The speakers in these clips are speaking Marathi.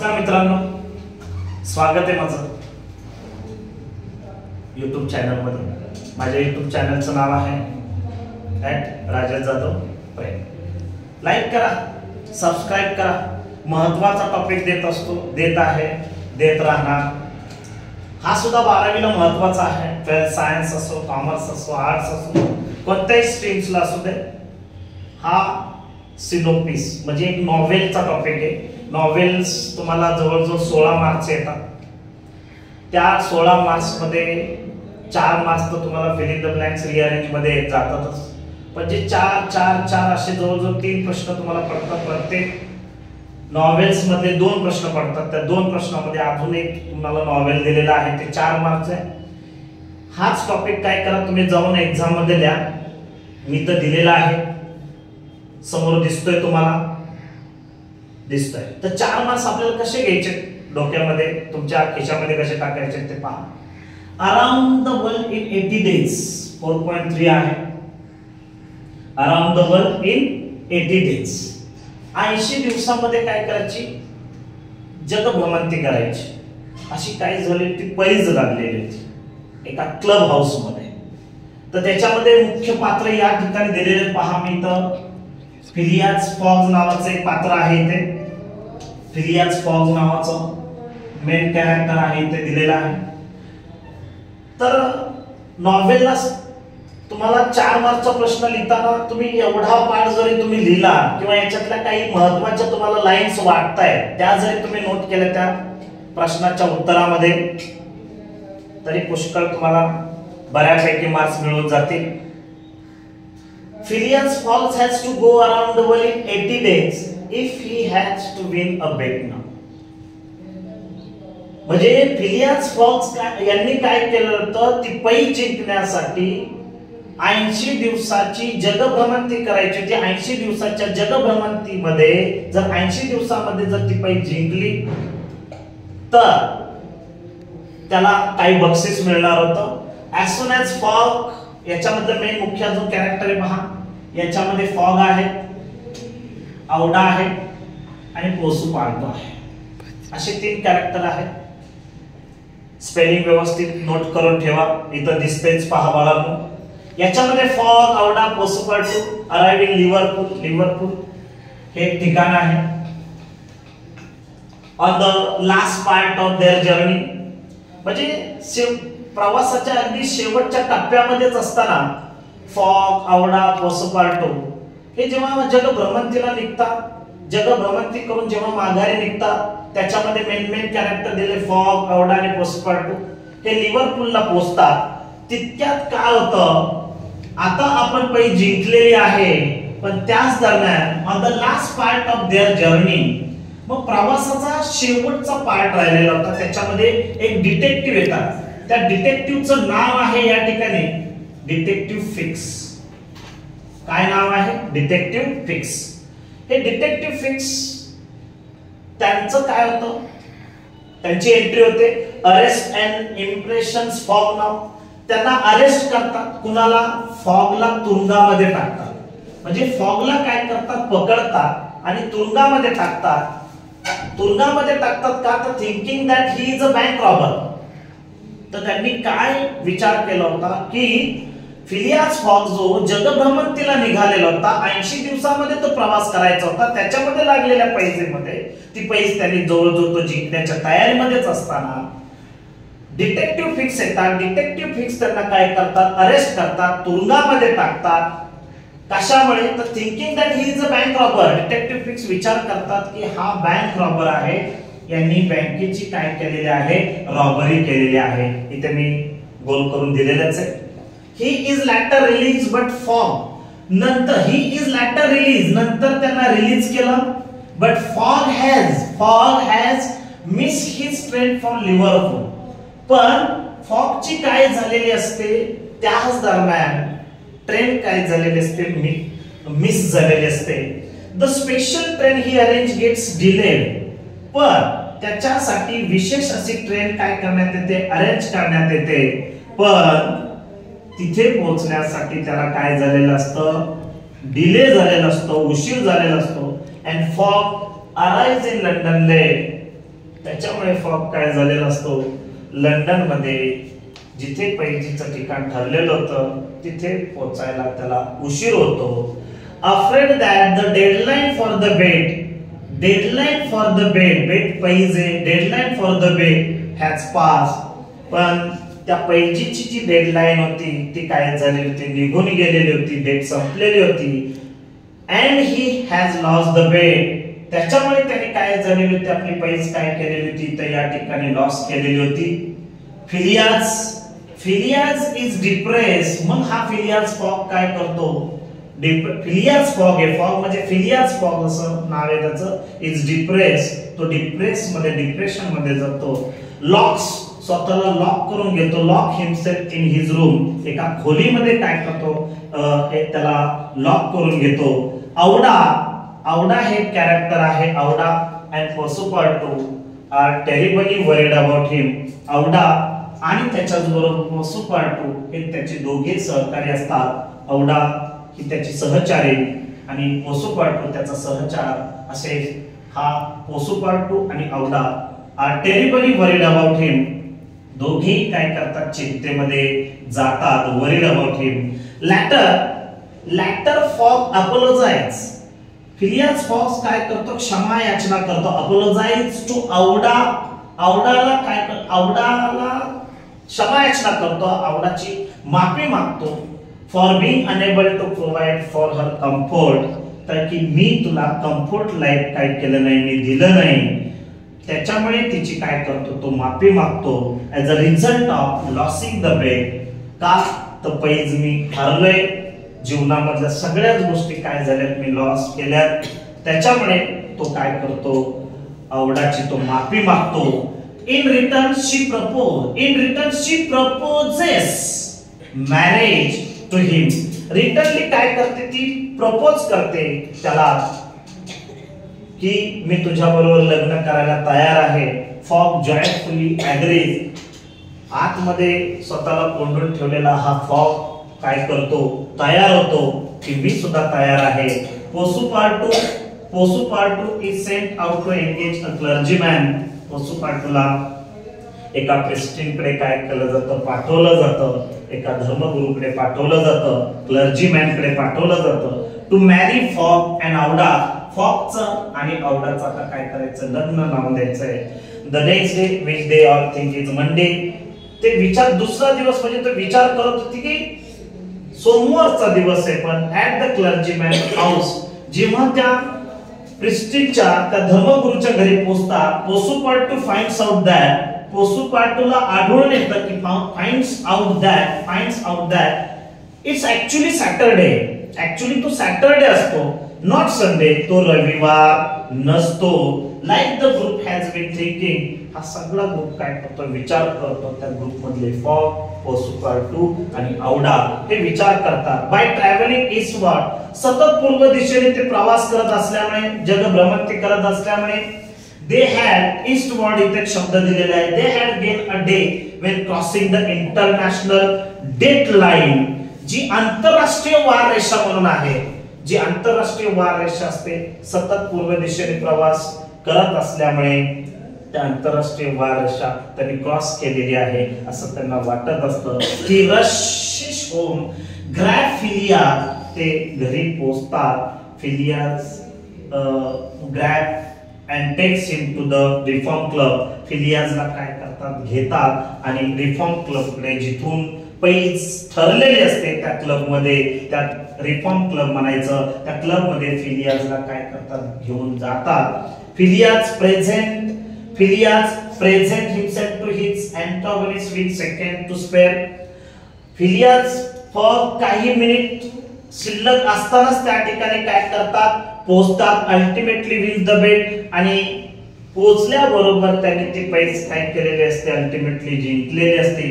नमस्कार मित्रांनो, स्वागत आहे माझं YouTube चॅनल मध्ये। माझ्या YouTube चॅनलचं नाव आहे राजेश जाधव प्रेम। लाईक करा, सबस्क्राइब करा। महत्त्वाचा टॉपिक देत राहणार। हा सुद्धा 12वीला महत्त्वाचा आहे। 12th सायन्स असो, कॉमर्स असो, आर्ट्स असो, कोणत्याही स्ट्रीम्सला असू दे। हा सिनोप्सिस म्हणजे एक नॉवेलचा टॉपिक आहे। नॉवेल्स तुम्हाला जवळजवळ 16 मार्क्स येतात। त्या 16 मार्क्स मध्ये 4 मार्क्स तर तुम्हाला fill in the blanks rearrange मध्ये जातातच, पण जे 4 4 4 असे जवळजवळ 3 प्रश्न तुम्हाला पडतात। प्रत्येक नॉवेल्स मध्ये 2 प्रश्न पडतात। त्या 2 प्रश्नांमध्ये अजून एक तुम्हाला नॉवेल दिलेला आहे, ते 4 मार्क्स आहे। हाच टॉपिक काय करा, तुम्ही जाऊन एक्झाम मध्ये लिहा। मी तर दिलेला आहे, समोर दिसतोय तुम्हाला, दिसतोय। तर 4 मार्क्स आपल्याला कसे घ्यायचे, डोक्यामध्ये तुमच्या खिशामध्ये कसे टाकायचे ते पहा। Around the world in 80 days 4.3 आहे। Around the world in 80 days 80 दिवसामध्ये काय करायची, जगभ्रमंती करायची। अशी काय झाली, ती पैज लागलेली होती एका क्लब हाऊस मध्ये। तर त्याच्यामध्ये मुख्य पात्र या ठिकाणी दिलेले पहा। मी तर फिलियास फॉग नावाचं एक पात्र आहे इथे। फिलियास फॉग नावाचं मेन कॅरेक्टर आहे इथे दिलेला आहे। तर नॉवेलला तुम्हाला 4 मार्कचा प्रश्न लिहिताना तुम्ही एवढा पाठ जरी तुम्ही लिहिला किंवा याच्यातल्या काही महत्त्वाच्या तुम्हाला लाईन्स वाटतायत त्या जरी तुम्ही नोट केल्या त्या प्रश्नाच्या उत्तरामध्ये, तरी पुष्कळ तुम्हाला बऱ्यापैकी मार्क्स मिळून जातील। Phileas Fogg has to go around the world in 80 days if he has to win a bet now. म्हणजे फिलियास फॉक्स यांनी काय केलं होतं, ती पैज जिंकण्यासाठी 80 दिवसाची जगभ्रमंती करायची होती। 80 दिवसाच्या जगभ्रमंतीमध्ये जर 80 दिवसामध्ये जर ती पैज जिंकली तर त्याला काही बक्षीस मिळणार होतं। as soon as फॉग याच्यामध्ये मेन मुख्य जो कॅरेक्टर आहे पहा, याच्यामध्ये फॉग आहे, औडा आहे आणि पोसू पांडो आहे, असे 3 कॅरेक्टर आहेत। स्पेलिंग व्यवस्थित नोट करून ठेवा, इथं दिसतेच पहा बाळांनो। याच्यामध्ये Fogg, Aouda, Passepartout arrive in Liverpool. Liverpool हे एक ठिकाण आहे। On the last part of their journey म्हणजे प्रवासाच्या अगदी शेवटच्या टप्प्यामध्येच असताना फॉग, आवडा, पोसपार्टो हे जेव्हा जगभ्रमंतीला निघतात, जगभ्रमंती करून जेव्हा माघारी निघतात, त्याच्यामध्ये मेन कॅरेक्टर दिले फॉग, आवडा आणि पोसपार्टो हे लिव्हरपूलला पोहोचतात। तितक्यात काय होतं, आता आपण पैज जिंकलेली आहे, पण त्याच दरम्यान on the last part of their journey मग प्रवासाचा शेवटचा पार्ट राहिलेला होता। त्याच्यामध्ये एक डिटेक्टिव्ह येतात। त्या डिटेक्टिव्हचं नाव आहे या ठिकाणी डिटेक्टिव्ह फिक्स। काय नाव आहे, डिटेक्टिव्ह फिक्स। हे डिटेक्टिव्ह फिक्स त्यांचं काय होतं, त्यांची एंट्री होते अरेस्ट अँड इम्प्रेशन्स फॉग नाव। त्यांना अरेस्ट करतात, कुणाला, फॉगला तुरुंगामध्ये टाकतात। म्हणजे फॉगला काय करतात, पकडतात आणि तुरुंगामध्ये टाकतात। तुरुंगामध्ये टाकतात का, तर thinking that he is a bank robber. तर त्यांनी काय विचार केला होता की फिलियास फॉग जो जगभ्रमंतीला निघालेला होता, 80 दिवसामध्ये तो प्रवास करायचा होता, त्याच्यामध्ये लागलेल्या पैजेमध्ये ती पैज त्यांनी जवळजवळ तो जिंकण्याच्या तयारीमध्येच असताना डिटेक्टिव्ह फिक्स येतात। डिटेक्टिव्ह फिक्स त्यांना काय करतात, अरेस्ट करतात, तुरुंगामध्ये टाकतात। कशामुळे, तर thinking that he is a bank robber. Detective fix विचार करतात की हा बँक रॉबर आहे, यांनी बँकेची काय केलेली आहे, रॉबरी केलेली आहे। इथे मी गोल करून दिलेलंच आहे। He is later release but Fogg, नंतर ही इज लॅटर रिलीज, नंतर त्यांना रिलीज केलं, but Fogg has miss his train from Liverpool. पण फॉगची काय झालेली असते, त्याच दरम्यान ट्रेन काय झालेली असते, मिस झालेली असते। The special train he arrange gets delayed, पण त्याच्यासाठी विशेष अशी ट्रेन काय करण्यात येते, अरेंज करण्यात येते, पण तिथे पोहोचण्यासाठी त्याला काय झालेलं असतं, डिले झालेला असतो, उशीर झालेला असतो। And Fogg arrives in London late त्याच्यामुळे फॉग काय झालेला असतो, लंडन मध्ये जिथे पैजीचं ठिकाण ठरलेलं होतं तिथे पोहोचायला त्याला उशीर होतो. Afraid that the deadline for the bet पैजे deadline for the bet has pass. पण त्या पैजीची जी डेडलाईन होती ती काय झालेली होती, निघून गेलेली होती, डेट संपलेली होती. And he has lost the bet. त्याच्यामुळे त्याने काय झालेली होती, आपली पैज काय केलेली होती तर या ठिकाणी लॉस केलेली होती. फिलियाज इज डिप्रेस. मग हा फिलियाज फॉग काय करतो, फिलियाज फॉग आहे, फॉग म्हणजे फिलियाज फॉग असं नाव आहे त्याचं, इज डिप्रेस. तो डिप्रेशन मध्ये जातो. लॉक्स स्वतःला लॉक करून घेतो, lock himself in his room. एका खोलीमध्ये काय करतो, त्याला लॉक करून घेतो. औडा हे कॅरेक्टर आहे. Aouda and Passepartout are terribly worried about him. Aouda आणि त्याच्याच बरोबर पसुपार्टू हे त्याचे दोघे सहकारी असतात. औडा ही त्याची सहचारी आणि पसुपार्टू त्याचा सहचार असे हा पसुपार्टू आणि Aouda are terribly worried about him. दोघे काय करतात, चिंतेमध्ये जातात, worried about him. Later Fogg apologises. Phileas Fogg काय करतो, क्षमा याचना करतो. Apologise to औडा. औडाला क्षमा याचना करतो, औडाची माफी मागतो. For being unable to provide for her comfort. तर की मी तुला कम्फर्ट लाईफ काय केलं नाही, मी दिलं नाही. त्याच्यामुळे तिची काय करतो, तो माफी मागतो. As a result of losing the bet. का तर पैज मी हरलोय, जीवनामधल्या सगळ्याच गोष्टी काय झाल्यात, मी लॉस केल्यात. त्याच्यामुळे तो काय करतो, औडाची तो माफी मागतो. In return she proposes marriage to him. रिटर्नली काय करते, ती प्रपोज करते त्याला की मी तुझ्या बरोबर लग्न करायला तयार आहे. Fogg joyfully agrees. आतमध्ये स्वतःला कोंडून ठेवलेला हा फॉग काय करतो, तयार होतो की मी सुद्धा तयार आहे. Passepartout is sent out to engage a clergyman. पोसुपार्टूला एका प्रेस्टिनकडे काय केलं जातं, पाठवलं जातं. एका धर्मगुरूकडे पाठवलं जातं, क्लर्जीमॅनकडे पाठवलं जातं. To marry fog and औडा. फॉगचं आणि औडाचं आता काय करायचं, लग्न लावून द्यायचंय. The next day which they all think is Monday. ते विचार, दुसरा दिवस म्हणजे तो विचार करत होती की सोमवारचा दिवस आहे. पण ऍट द क्लर्जीमॅन हाऊस जेव्हा त्या प्रिस्टिनच्या त्या धर्मगुरूच्या घरी पोहोचतात, पोसुपार्टू फाइंड्स आउट दॅट. पोसुपार्टूला आढळून येतं की finds out that it's actually Saturday. Actually तो सॅटरडे असतो, नॉट संडे. तो रविवार नसतो. Like the group has been thinking. हा सगळा ग्रुप काय करतो, विचार करतो. त्या ग्रुप मधले फॉग, पोसुपार्टू आणि औडा हे विचार करतात. By travelling eastward. सतत पूर्व दिशेने ते प्रवास करत असल्यामुळे, जगभ्रमंती करत असल्यामुळे, दे हॅड ईस्टवर्ड इथे शब्द दिलेला आहे. They had gain a day when crossing the international date line. जी आंतरराष्ट्रीय वार रेषा म्हणून आहे, जी आंतरराष्ट्रीय वार रेषा असते, सतत पूर्व दिशेने प्रवास करत असल्यामुळे त्या आंतरराष्ट्रीय वार रेषा त्यांनी क्रॉस केलेली आहे असं त्यांना वाटत असतं. की रशिश होम ग्रॅब फिलियाज. ते घरी पोहोचतात. Phileas grab and takes him to the Reform Club. फिलियाजला काय करतात, घेतात आणि रिफॉर्म क्लबकडे, जिथून पैज ठरलेली असते त्या क्लब मध्ये, त्या रिफॉर्म क्लब म्हणायचं, त्या क्लब मध्ये फिलियाजला काय करतात, घेऊन जातात. Phileas present himself to his antagonist with second to spare. फिलियाज फक्त काही मिनिट शिल्लक असतानाच त्या ठिकाणी काय करतात, पोहोचतात. अल्टिमेटली विल द बेट. आणि पोहोचल्याबरोबर त्यांनी ती पैज काय केलेली असते, अल्टिमेटली जिंकलेली असते.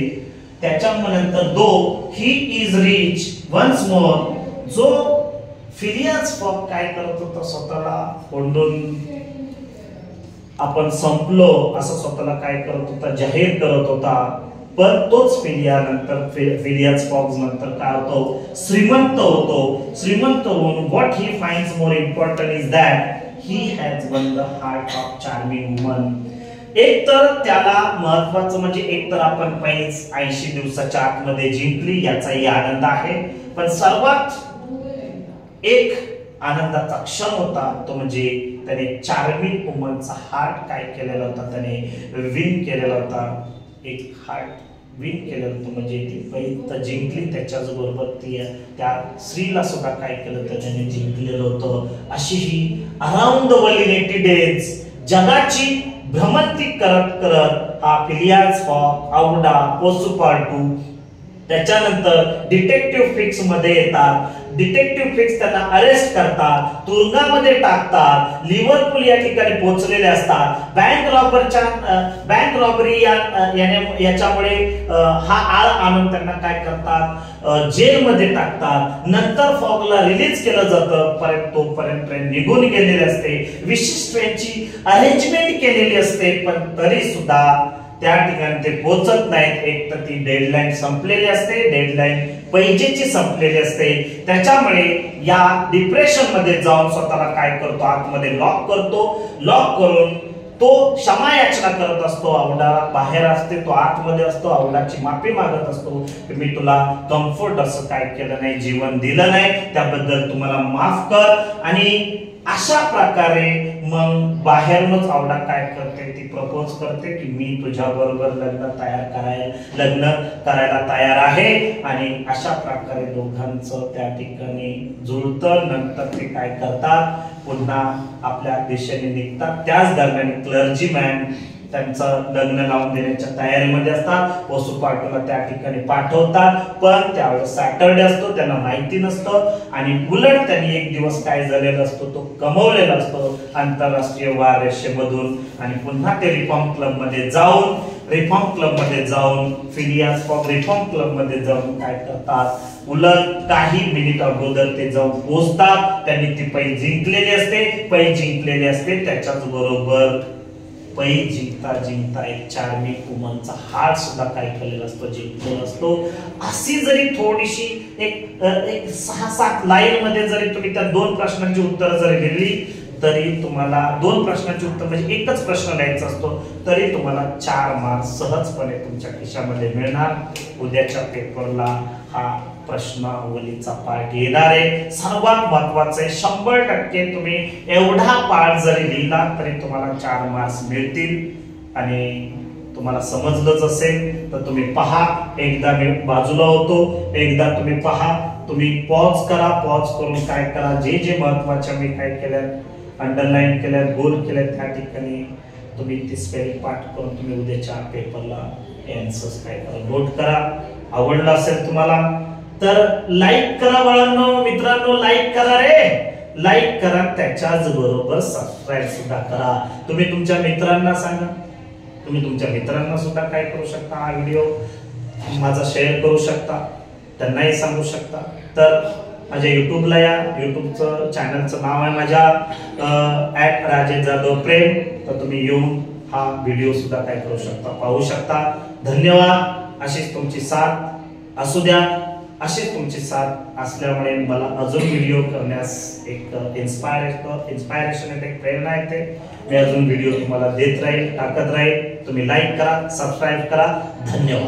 त्याच्यानंतर though he is rich once more. जो फिलियाज फॉग काय करत होता, स्वतःला कोंडून आपण संपलो असं स्वतःला काय करत होता, जाहीर करत होता. पण तोच फिलियाज फॉग नंतर काय होतो, श्रीमंत होतो. श्रीमंत होऊन what he finds more important is that he has one the heart of charming woman. एक तर त्याला महत्वाचं म्हणजे एक तर आपण पैज 80 दिवसाच्या आतमध्ये जिंकली याचाही आनंद आहे, पण सर्वात एक आनंदाचा क्षण होता तो म्हणजे त्याने चार्मिंग वुमनचा हार्ट काय केलेला होता, त्याने विन केलेला होता, एक हार्ट विन केलं होतं, म्हणजे ती पैज जिंकली, त्याच्याच बरोबर ती त्या स्त्रीला सुद्धा काय केलं तर त्याने जिंकलेलं होतं. अशी ही around the world in 80 days जगाची भ्रमंती करत करत हा फिलियास फॉग, औडा, पोसुपार्टू त्याच्यानंतर डिटेक्टिव्ह फिक्स मध्ये येतात. डिटेक्टिव्ह फिक्स त्यांना अरेस्ट करतात, तुरुंगामध्ये टाकतात, लिव्हरपूल या ठिकाणी पोहोचलेले असतात. बँक रॉबरी याच्यामुळे हा आळ आणून त्यांना काय करतात, जेलमध्ये टाकतात. नंतर फॉगला रिलीज केलं जातं, परंतु तोपर्यंत ट्रेन निघून गेलेली असते, विशिष्ट ट्रेनची अरेंजमेंट केलेली असते, पण तरी सुद्धा त्या ठिकाणी ते पोहोचत नाहीत. एक तर ती डेडलाईन संपलेली असते, डेडलाईन पैजेची संपलेली असते. त्याच्यामुळे या डिप्रेशन मध्ये जाऊन स्वतःला काय करतो, आतमध्ये लॉक करतो. लॉक करून तो क्षमा याचना करत असतो. औडा बाहेर असते, तो आतमध्ये असतो, औडाची माफी मागत असतो की मी तुला कम्फर्ट असं काय केलं नाही, जीवन दिलं नाही, त्याबद्दल तुम्हाला माफ कर. आणि अशा प्रकारे मग बाहेरूनच औडा काय करते, ती प्रपोज करते की मी तुझ्या बरोबर लग्न करायला तयार आहे. आणि अशा प्रकारे दोघांचं त्या ठिकाणी जुळतं. नंतर ते काय करतात, पुन्हा आपल्या दिशेने निघतात. त्याच दरम्यान क्लर्जीमॅन त्यांचं लग्न लावून देण्याच्या तयारीमध्ये असतात. पोसुपार्टूला त्या ठिकाणी पाठवतात, पण त्यावेळेस सॅटरडे असतो, त्यांना माहिती नसतं. आणि उलट त्यांनी एक दिवस काय झालेला असतो तो गमावलेला असतो आंतरराष्ट्रीय वार रेषेमधून. आणि पुन्हा ते रिफॉर्म क्लब मध्ये जाऊन फिलियास फॉग रिफॉर्म क्लब मध्ये जाऊन काय करतात, उलट काही मिनिट अगोदर ते जाऊन पोहोचतात. त्यांनी ती पैज जिंकलेली असते. त्याच्याच बरोबर पैज जिंकता एक चार्मिंग वुमनचा हार्ट सुद्धा काय केलेला असतो, जिंकलेला असतो. अशी जरी थोडीशी एक 6-7 लाईन मध्ये जरी तुम्ही त्या 2 प्रश्नांची उत्तरं जरी दिली, तरी तुम्हाला 2 प्रश्नांची उत्तर म्हणजे एकच प्रश्न लिहायचा असतो, तरी तुम्हाला 4 मार्क्स सहजपणे तुमच्या खिशामध्ये मिळणार. उद्याच्या पेपरला हा प्रश्नावलीचा पार्ट येणार आहे. सर्वात महत्वाचं आहे, 100% तुम्ही एवढा पार्ट जरी लिहिला तरी तुम्हाला 4 मार्क्स मिळतील. आणि तुम्हाला समजलंच असेल तर तुम्ही पहा, एकदा मी बाजूला होतो, एकदा तुम्ही पहा, तुम्ही पॉज करा. पॉज करून काय करा, जे महत्वाचे मी काय केलं, अंडरलाईन केलं, गोल केलं, त्या ठिकाणी तुम्ही ती स्पेलिंग पाठ करून तुम्ही उद्याच्या पेपरला आन्सर्स काय करा, नोट करा. आवडलं असेल तुम्हाला तर लाईक करा बाळांनो, मित्रांनो लाईक करा रे, लाईक करा. त्याच्याच बरोबर सबस्क्राईब सुद्धा करा. तुम्ही तुमच्या मित्रांना सांगा, तुम्ही तुमच्या मित्रांना सुद्धा काय करू शकता, हा व्हिडिओ माझा शेअर करू शकता, त्यांनाही सांगू शकता. तर माझ्या युट्यूबला या, युट्यूबचं चॅनलचं नाव आहे माझ्या @राजेश जाधव प्रेम. तर तुम्ही येऊन हा व्हिडिओ सुद्धा काय करू शकता, पाहू शकता. धन्यवाद. अशीच तुमची साथ असू द्या. अशीच तुमची साथ असल्यामुळे मला अजून व्हिडिओ करण्यास एक इन्स्पायरेशन येते, एक प्रेरणा येते. मी अजून व्हिडिओ तुम्हाला देत राहील, टाकत राहील. तुम्ही लाईक करा, सबस्क्राईब करा. धन्यवाद.